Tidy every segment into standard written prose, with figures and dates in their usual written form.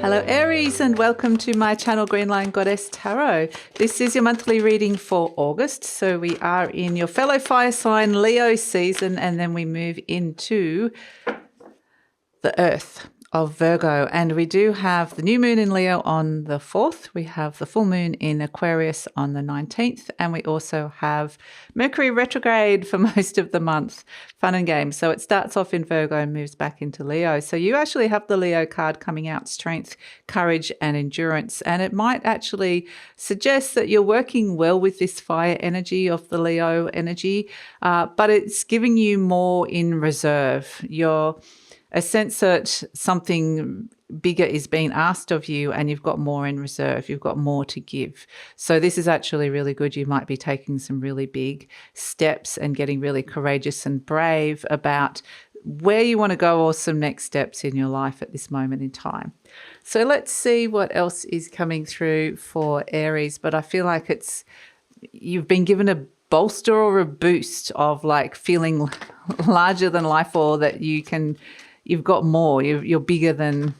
Hello Aries and welcome to my channel GreenLion Goddess Tarot. This is your monthly reading for August. So we are in your fellow fire sign Leo season and then we move into the Earth of Virgo, and we do have the new moon in Leo on the 4th. We have the full moon in Aquarius on the 19th, and we also have Mercury retrograde for most of the month. Fun and games. So it starts off in Virgo and moves back into Leo. So you actually have the Leo card coming out: strength, courage and endurance, and it might actually suggest that you're working well with this fire energy of the Leo energy, but it's giving you more in reserve. You're a sense that something bigger is being asked of you and you've got more in reserve, you've got more to give. So this is actually really good. You might be taking some really big steps and getting really courageous and brave about where you want to go or some next steps in your life at this moment in time. So let's see what else is coming through for Aries, but I feel like you've been given a bolster or a boost of like feeling larger than life, or that you've got more, you're bigger than,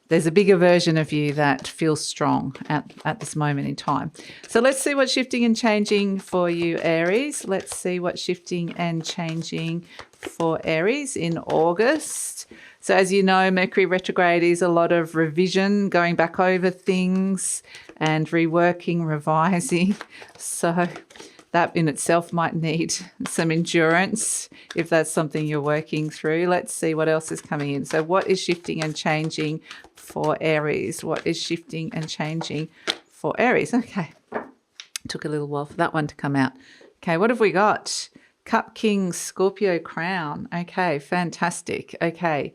there's a bigger version of you that feels strong at this moment in time. So let's see what's shifting and changing for you, Aries. Let's see what's shifting and changing for Aries in August. So as you know, Mercury retrograde is a lot of revision, going back over things and reworking, revising. So that in itself might need some endurance if that's something you're working through. Let's see what else is coming in. So what is shifting and changing for Aries? What is shifting and changing for Aries? Okay. Took a little while for that one to come out. Okay, what have we got? Cup, King, Scorpio, Crown. Okay, fantastic. Okay.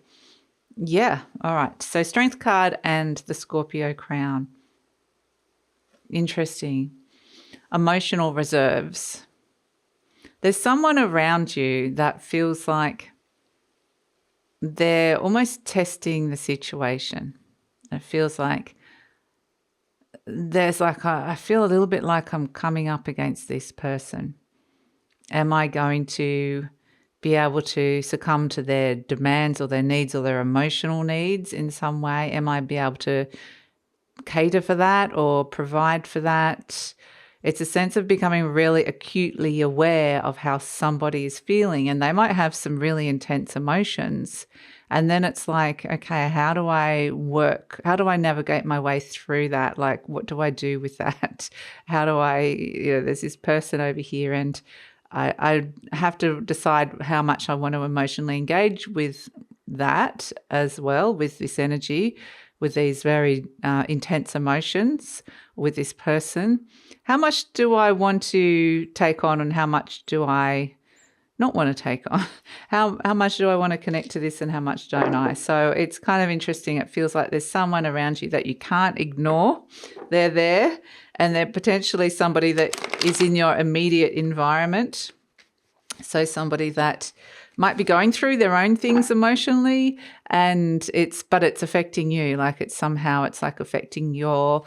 Yeah, all right. So Strength card and the Scorpio Crown. Interesting. Emotional reserves. There's someone around you that feels like they're almost testing the situation. It feels like there's like I feel a little bit like I'm coming up against this person. Am I going to be able to succumb to their demands or their needs or their emotional needs in some way? Am I be able to cater for that or provide for that? It's a sense of becoming really acutely aware of how somebody is feeling, and they might have some really intense emotions. And then it's like, okay, how do I work? How do I navigate my way through that? Like, what do I do with that? How do there's this person over here and I have to decide how much I want to emotionally engage with that as well, with this energy, with these very intense emotions with this person. How much do I want to take on and how much do I not want to take on? How much do I want to connect to this and how much don't I? So it's kind of interesting. It feels like there's someone around you that you can't ignore. They're there, and they're potentially somebody that is in your immediate environment. So somebody that might be going through their own things emotionally, but it's affecting you. Like it's like affecting your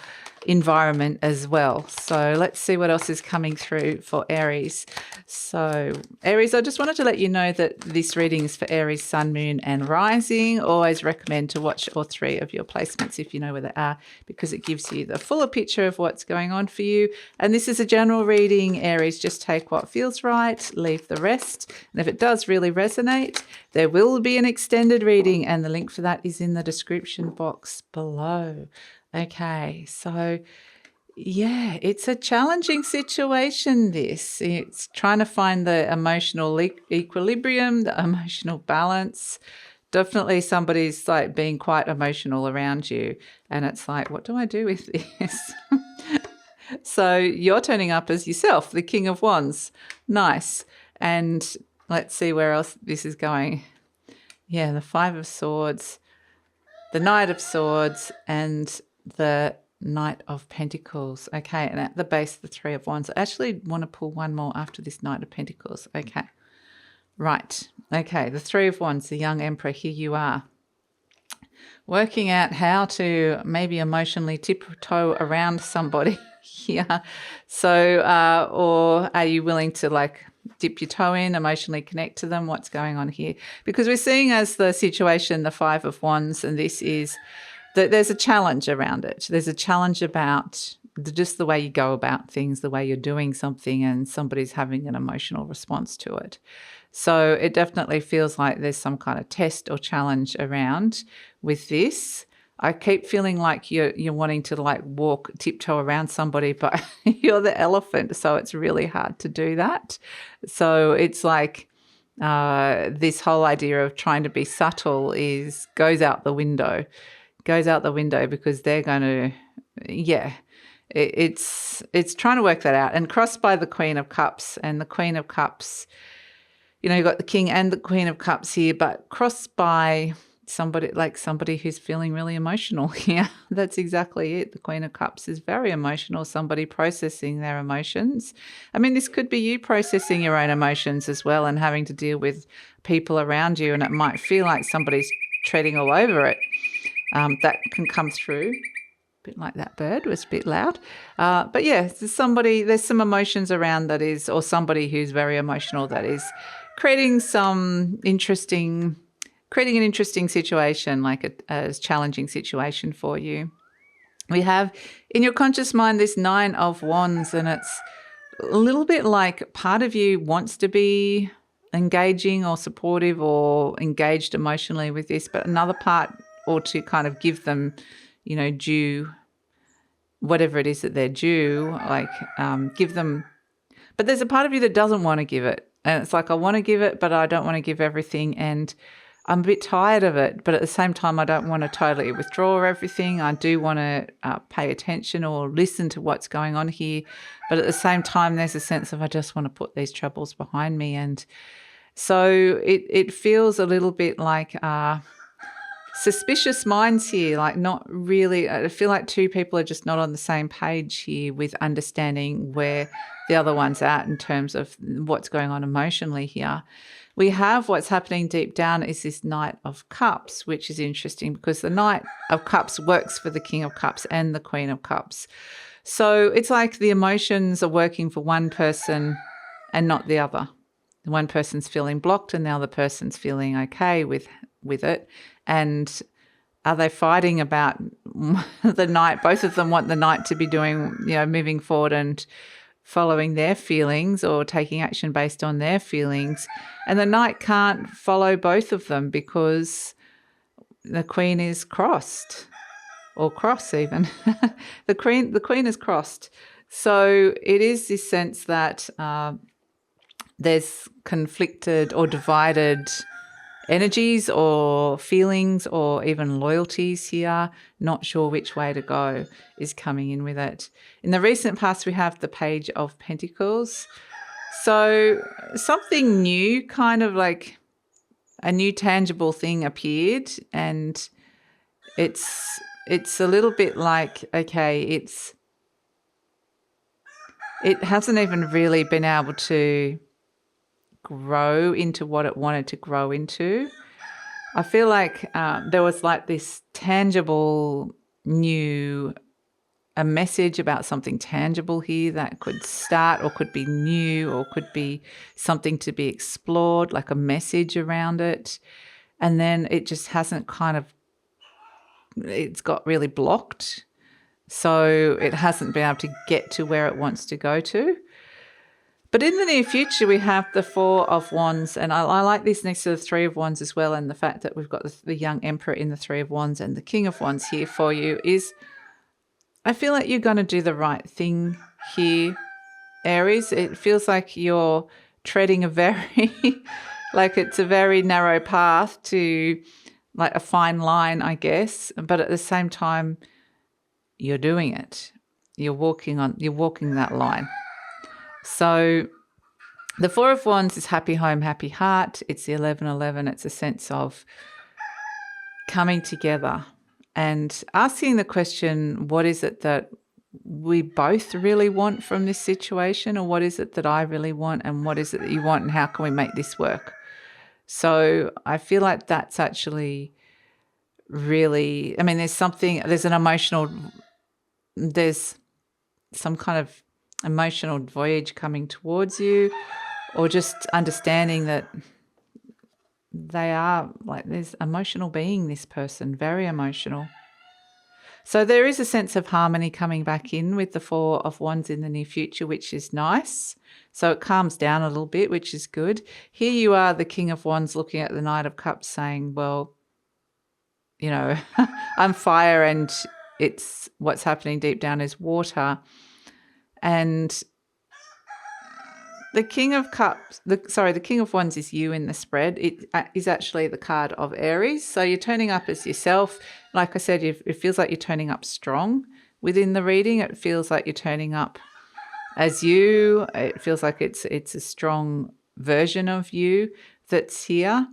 environment as well. So let's see what else is coming through for Aries. So Aries, I just wanted to let you know that this reading is for Aries, Sun, Moon and Rising. Always recommend to watch all three of your placements if you know where they are, because it gives you the fuller picture of what's going on for you. And this is a general reading, Aries. Just take what feels right, leave the rest. And if it does really resonate, there will be an extended reading, and the link for that is in the description box below. Okay, so yeah, it's a challenging situation, this. It's trying to find the emotional equilibrium, the emotional balance. Definitely somebody's like being quite emotional around you, and it's like, what do I do with this? So you're turning up as yourself, the King of Wands. Nice. And let's see where else this is going. Yeah, the Five of Swords, the Knight of Swords, and the Knight of Pentacles. Okay, and at the base, the Three of Wands. I actually want to pull one more after this Knight of Pentacles. Okay, right. Okay, the Three of Wands, the young Emperor. Here you are, working out how to maybe emotionally tiptoe around somebody here. So, or are you willing to like dip your toe in, emotionally connect to them? What's going on here? Because we're seeing as the situation, the Five of Wands, and this is there's a challenge around it. There's a challenge about just the way you go about things, the way you're doing something, and somebody's having an emotional response to it. So it definitely feels like there's some kind of test or challenge around with this. I keep feeling like you're wanting to like tiptoe around somebody, but you're the elephant, so it's really hard to do that. So it's like this whole idea of trying to be subtle goes out the window because they're going to, it's trying to work that out. And crossed by the Queen of Cups, and the Queen of Cups, you've got the King and the Queen of Cups here, but crossed by somebody who's feeling really emotional here. That's exactly it. The Queen of Cups is very emotional, somebody processing their emotions. I mean, this could be you processing your own emotions as well and having to deal with people around you, and it might feel like somebody's treading all over it. That can come through. A bit like that bird was a bit loud. But yeah, there's some emotions around that is, or somebody who's very emotional that is creating an interesting situation, like a challenging situation for you. We have in your conscious mind this 9 of Wands, and it's a little bit like part of you wants to be engaging or supportive or engaged emotionally with this, but another part, or to kind of give them, due, whatever it is that they're due, like give them. But there's a part of you that doesn't want to give it. And it's like, I want to give it, but I don't want to give everything. And I'm a bit tired of it. But at the same time, I don't want to totally withdraw everything. I do want to pay attention or listen to what's going on here. But at the same time, there's a sense of I just want to put these troubles behind me. And so it feels a little bit like suspicious minds here, like not really. I feel like two people are just not on the same page here with understanding where the other one's at in terms of what's going on emotionally here. We have what's happening deep down is this Knight of Cups, which is interesting because the Knight of Cups works for the King of Cups and the Queen of Cups. So it's like the emotions are working for one person and not the other. One person's feeling blocked and the other person's feeling okay with it. And are they fighting about the Knight? Both of them want the Knight to be doing, moving forward and following their feelings or taking action based on their feelings. And the Knight can't follow both of them because the Queen is crossed, or cross even. The Queen is crossed. So it is this sense that there's conflicted or divided energies or feelings or even loyalties here. Not sure which way to go is coming in with it. In the recent past, we have the Page of Pentacles. So something new, kind of like a new tangible thing appeared, and it's a little bit like, okay, it hasn't even really been able to grow into what it wanted to grow into. I feel like there was like this tangible a message about something tangible here that could start or could be new or could be something to be explored, like a message around it. And then it just hasn't it's got really blocked. So it hasn't been able to get to where it wants to go to. But in the near future, we have the Four of Wands, and I like this next to the Three of Wands as well, and the fact that we've got the young Emperor in the Three of Wands and the King of Wands here for you is, I feel like you're going to do the right thing here, Aries. It feels like you're treading like it's a very narrow path to like a fine line, I guess, but at the same time, you're doing it. You're walking that line. So the Four of Wands is happy home, happy heart. It's the 1111. It's a sense of coming together and asking the question, what is it that we both really want from this situation, or what is it that I really want, and what is it that you want, and how can we make this work? So I feel like that's actually really, I mean, there's some kind of emotional voyage coming towards you, or just understanding that they are like this emotional being, this person, very emotional. So there is a sense of harmony coming back in with the Four of Wands in the near future, which is nice. So it calms down a little bit, which is good. Here you are, the King of Wands, looking at the Knight of Cups saying, well, you know, I'm fire and it's what's happening deep down is water. And the King of Cups, the King of Wands is you in the spread. It is actually the card of Aries. So you're turning up as yourself. Like I said, it feels like you're turning up strong within the reading. It feels like you're turning up as you. It feels like it's a strong version of you that's here,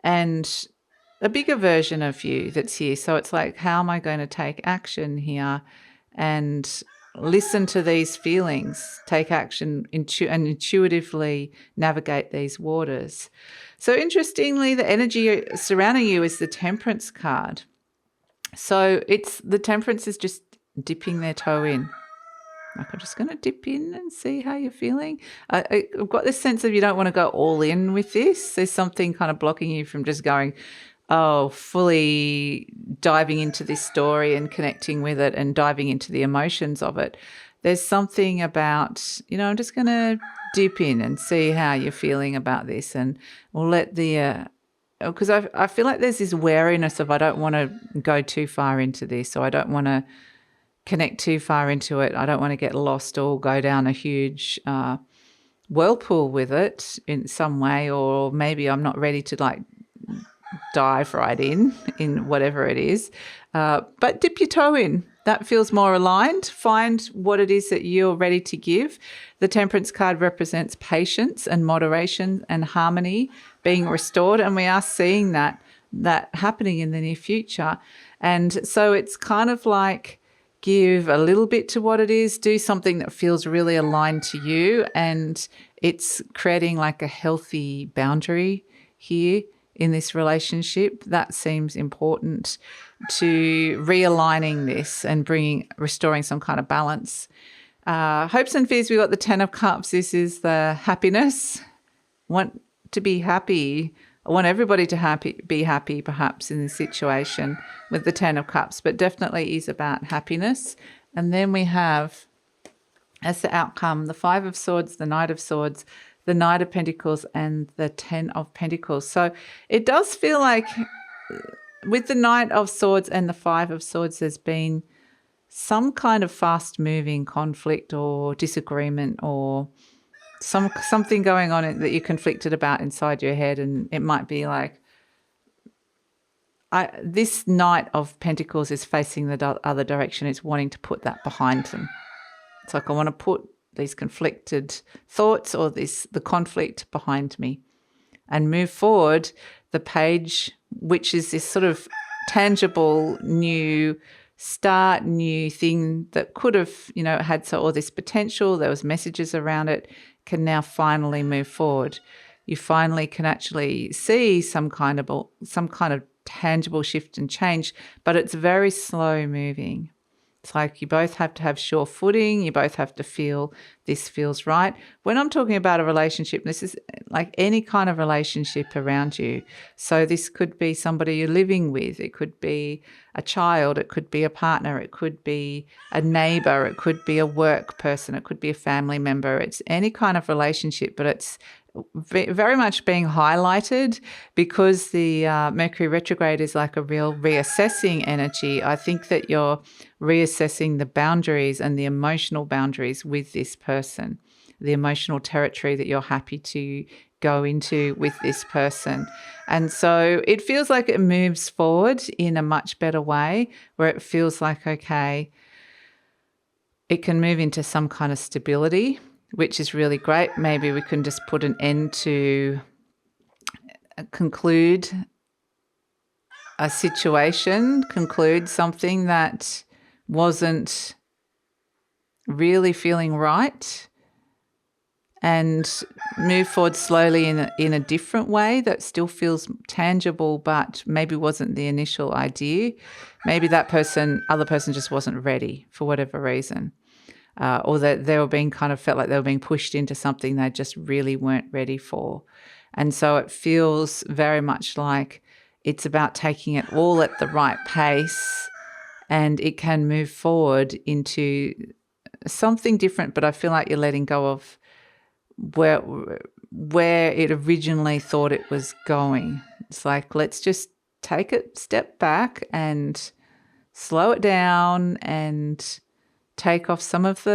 and a bigger version of you that's here. So it's like, how am I going to take action here and listen to these feelings, take action and intuitively navigate these waters? So interestingly, the energy surrounding you is the Temperance card. So the Temperance is just dipping their toe in. Like, I'm just going to dip in and see how you're feeling. I've got this sense of you don't want to go all in with this. There's something kind of blocking you from just going, fully diving into this story and connecting with it and diving into the emotions of it. There's something about, I'm just going to dip in and see how you're feeling about this, and we'll let because I feel like there's this wariness of I don't want to go too far into this, or I don't want to connect too far into it. I don't want to get lost or go down a huge whirlpool with it in some way, or maybe I'm not ready to dive right in whatever it is. But dip your toe in. That feels more aligned. Find what it is that you're ready to give. The Temperance card represents patience and moderation and harmony being restored, and we are seeing that happening in the near future. And so it's kind of like, give a little bit to what it is, do something that feels really aligned to you, and it's creating like a healthy boundary here in this relationship. That seems important to realigning this and restoring some kind of balance. Hopes and fears, we've got the Ten of Cups. This is the happiness. Want to be happy. I want everybody to be happy perhaps in this situation with the Ten of Cups, but definitely is about happiness. And then we have, as the outcome, the Five of Swords, the Knight of Swords, the Knight of Pentacles, and the Ten of Pentacles. So it does feel like with the Knight of Swords and the Five of Swords, there's been some kind of fast-moving conflict or disagreement, or something going on that you're conflicted about inside your head. And it might be like, this Knight of Pentacles is facing the other direction. It's wanting to put that behind them. It's like, I want to put these conflicted thoughts or the conflict behind me and move forward. The Page, which is this sort of tangible new start, new thing that could have, had all this potential. There was messages around it, can now finally move forward. You finally can actually see some kind of tangible shift and change, but it's very slow moving. It's like you both have to have sure footing. You both have to feel this feels right. When I'm talking about a relationship, this is like any kind of relationship around you. So this could be somebody you're living with. It could be a child. It could be a partner. It could be a neighbor. It could be a work person. It could be a family member. It's any kind of relationship, but it's very much being highlighted because the Mercury retrograde is like a real reassessing energy. I think that you're reassessing the boundaries and the emotional boundaries with this person, the emotional territory that you're happy to go into with this person. And so it feels like it moves forward in a much better way, where it feels like, okay, it can move into some kind of stability, which is really great. Maybe we can just put an end to conclude a situation, conclude something that wasn't really feeling right, and move forward slowly in a different way that still feels tangible, but maybe wasn't the initial idea. Maybe that other person just wasn't ready for whatever reason. Or that they were being felt like they were being pushed into something they just really weren't ready for. And so it feels very much like it's about taking it all at the right pace and it can move forward into something different, but I feel like you're letting go of where it originally thought it was going. It's like, let's just take a step back and slow it down and take off some of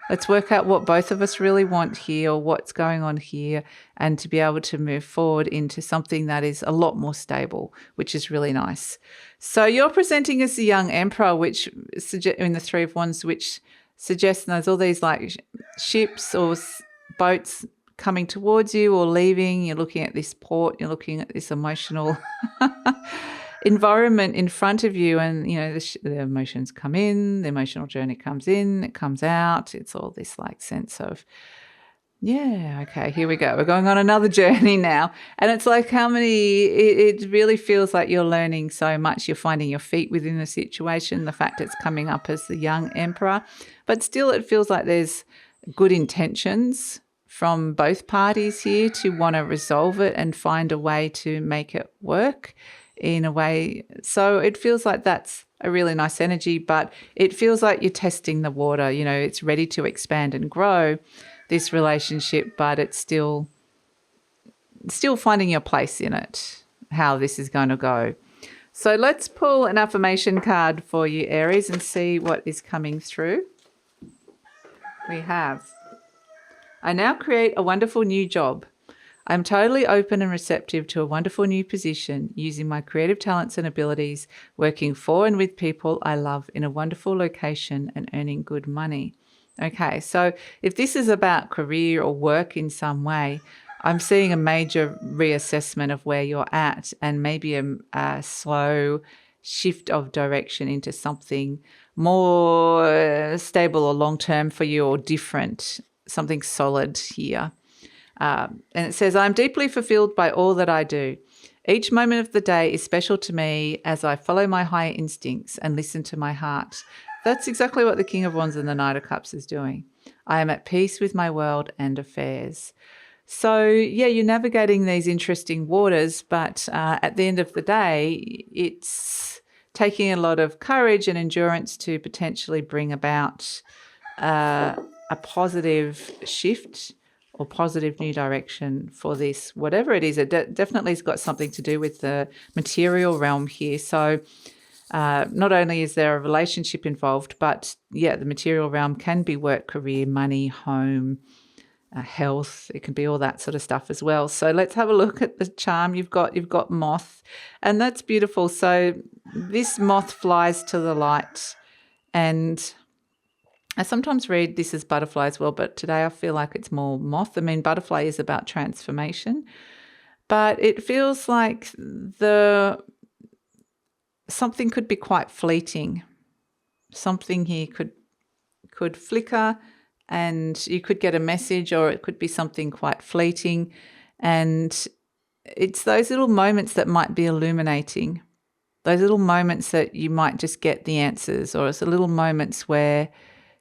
let's work out what both of us really want here, or what's going on here, and to be able to move forward into something that is a lot more stable, which is really nice. So you're presenting as the young emperor, which in the Three of Wands, which suggests there's all these like ships or boats coming towards you or leaving. You're looking at this port, you're looking at this emotional environment in front of you, and the emotions come in, the emotional journey comes in, it comes out. It's all this like sense of, okay, here we go, we're going on another journey now. And it's like it really feels like you're learning so much. You're finding your feet within the situation, the fact it's coming up as the young emperor, but still it feels like there's good intentions from both parties here to want to resolve it and find a way to make it work in a way. So it feels like that's a really nice energy, but it feels like you're testing the water. It's ready to expand and grow, this relationship, but it's still finding your place in it, how this is going to go. So let's pull an affirmation card for you, Aries, and see what is coming through. We have, I now create a wonderful new job. I'm totally open and receptive to a wonderful new position, using my creative talents and abilities, working for and with people I love in a wonderful location and earning good money. Okay, so if this is about career or work in some way, I'm seeing a major reassessment of where you're at, and maybe a slow shift of direction into something more stable or long-term for you, or different, something solid here. And it says, I'm deeply fulfilled by all that I do. Each moment of the day is special to me as I follow my higher instincts and listen to my heart. That's exactly what the King of Wands and the Knight of Cups is doing. I am at peace with my world and affairs. So, you're navigating these interesting waters, but at the end of the day, it's taking a lot of courage and endurance to potentially bring about a positive shift or positive new direction for this, whatever it is. It definitely has got something to do with the material realm here. So not only is there a relationship involved, but the material realm can be work, career, money, home, health. It can be all that sort of stuff as well. So let's have a look at the charm. You've got moth, and that's beautiful. So this moth flies to the light, and I sometimes read this as butterfly as well, but today I feel like it's more moth. I mean, butterfly is about transformation, but it feels like something could be quite fleeting. Something here could flicker, and you could get a message, or it could be something quite fleeting. And it's those little moments that might be illuminating, those little moments that you might just get the answers, or it's the little moments where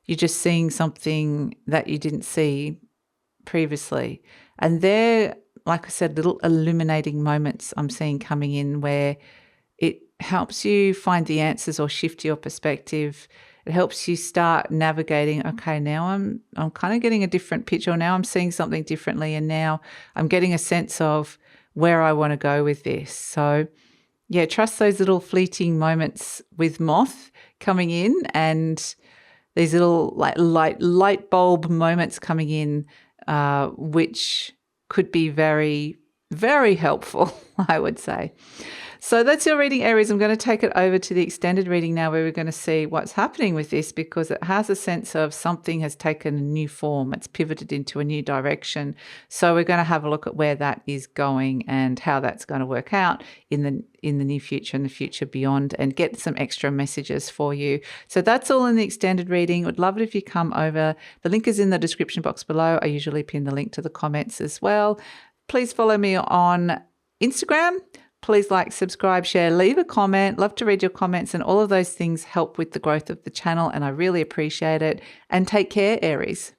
you're just seeing something that you didn't see previously. And they're, like I said, little illuminating moments I'm seeing coming in, where it helps you find the answers or shift your perspective. It helps you start navigating, okay, now I'm kind of getting a different picture, or now I'm seeing something differently, and now I'm getting a sense of where I want to go with this. So trust those little fleeting moments with moth coming in, and these little like light bulb moments coming in, which could be very, very helpful, I would say. So that's your reading, Aries. I'm going to take it over to the extended reading now, where we're going to see what's happening with this, because it has a sense of something has taken a new form. It's pivoted into a new direction. So we're going to have a look at where that is going and how that's going to work out in the near future and the future beyond, and get some extra messages for you. So that's all in the extended reading. Would love it if you come over. The link is in the description box below. I usually pin the link to the comments as well. Please follow me on Instagram. Please like, subscribe, share, leave a comment. Love to read your comments, and all of those things help with the growth of the channel, and I really appreciate it. And take care, Aries.